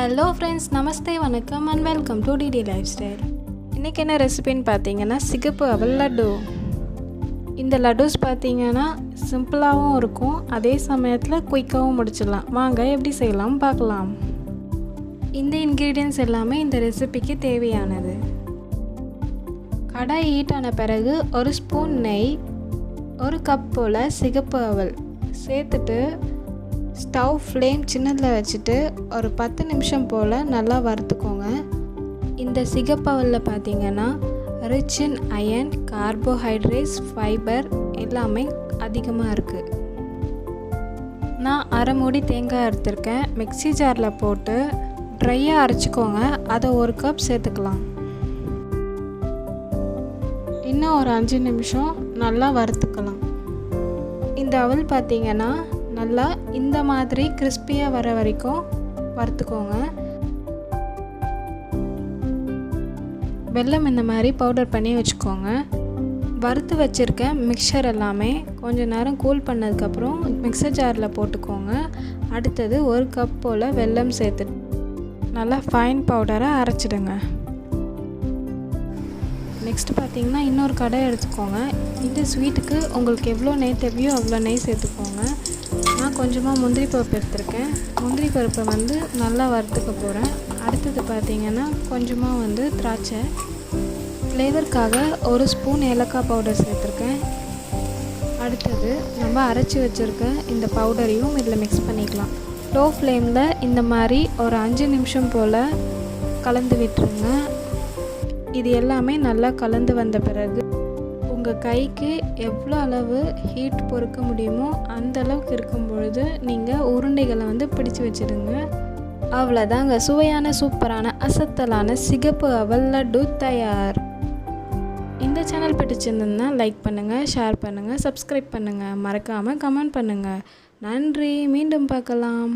Hello friends, namaste, வணக்கம் and welcome to DD lifestyle. இன்றைக்கி என்ன ரெசிபின்னு பார்த்தீங்கன்னா சிகப்பு அவல் லட்டு. இந்த லட்டூஸ் பார்த்தீங்கன்னா சிம்பிளாகவும் இருக்கும், அதே சமயத்தில் குயிக்காகவும் முடிச்சிடலாம். வாங்க எப்படி செய்யலாம் பார்க்கலாம். இந்த இன்க்ரீடியன்ட்ஸ் எல்லாமே இந்த ரெசிபிக்கு தேவையானது. கடாய் ஹீட் ஆன பிறகு ஒரு ஸ்பூன் நெய், ஒரு கப் போல் சிகப்பு அவல் சேர்த்துட்டு ஸ்டவ் ஃப்ளேம் சின்னதில் வச்சுட்டு ஒரு 10 நிமிஷம் போல் நல்லா வறுத்துக்கோங்க. இந்த சிகப்பவலில் பார்த்தீங்கன்னா rich in iron, carbohydrates, fibre எல்லாமே அதிகமாக இருக்குது. நான் அரை மூடி தேங்காய் எடுத்திருக்கேன். மிக்ஸி ஜாரில் போட்டு ட்ரையாக அரைச்சிக்கோங்க. அதை ஒரு கப் சேர்த்துக்கலாம். இன்னும் ஒரு 5 நிமிஷம் நல்லா வறுத்துக்கலாம். இந்த அவல் பார்த்தீங்கன்னா நல்லா இந்த மாதிரி கிறிஸ்பியாக வர வரைக்கும் வறுத்துக்கோங்க. வெல்லம் இந்த மாதிரி பவுடர் பண்ணி வச்சுக்கோங்க. வறுத்து வச்சுருக்க மிக்சர் எல்லாமே கொஞ்சம் நேரம் கூல் பண்ணதுக்கப்புறம் மிக்சர் ஜாரில் போட்டுக்கோங்க. அடுத்தது ஒரு கப் போல் வெல்லம் சேர்த்து நல்லா ஃபைன் பவுடராக அரைச்சிடுங்க. நெக்ஸ்ட்டு பார்த்தீங்கன்னா இன்னொரு கடை எடுத்துக்கோங்க. இந்த ஸ்வீட்டுக்கு உங்களுக்கு எவ்வளோ நெய் தேவையோ அவ்வளோ நெய் சேர்த்துக்கோங்க. நான் கொஞ்சமாக முந்திரி பருப்பு எடுத்துருக்கேன். முந்திரி பருப்பை நல்லா வறுத்துக்க போகிறேன். அடுத்தது பார்த்திங்கன்னா கொஞ்சமாக திராட்சை, ஃப்ளேவருக்காக ஒரு ஸ்பூன் ஏலக்காய் பவுடர் சேர்த்துருக்கேன். அடுத்தது நம்ம அரைச்சி வச்சுருக்க இந்த பவுடரையும் இதில் மிக்ஸ் பண்ணிக்கலாம். லோ ஃப்ளேமில் இந்த மாதிரி ஒரு 5 நிமிஷம் போல் கலந்து விட்டுருங்க. இது எல்லாமே நல்லா கலந்து வந்த பிறகு உங்கள் கைக்கு எவ்வளோ அளவு ஹீட் பொறுக்க முடியுமோ அந்த அளவுக்கு இருக்கும் பொழுது நீங்கள் உருண்டைகளை பிடிச்சி வச்சுடுங்க. அவ்வளோதாங்க, சுவையான சூப்பரான அசத்தலான சிகப்பு அவல் லட்டு தயார். இந்த சேனல் பிடிச்சிருந்ததுன்னா லைக் பண்ணுங்கள், ஷேர் பண்ணுங்கள், சப்ஸ்கிரைப் பண்ணுங்கள், மறக்காமல் கமெண்ட் பண்ணுங்கள். நன்றி, மீண்டும் பார்க்கலாம்.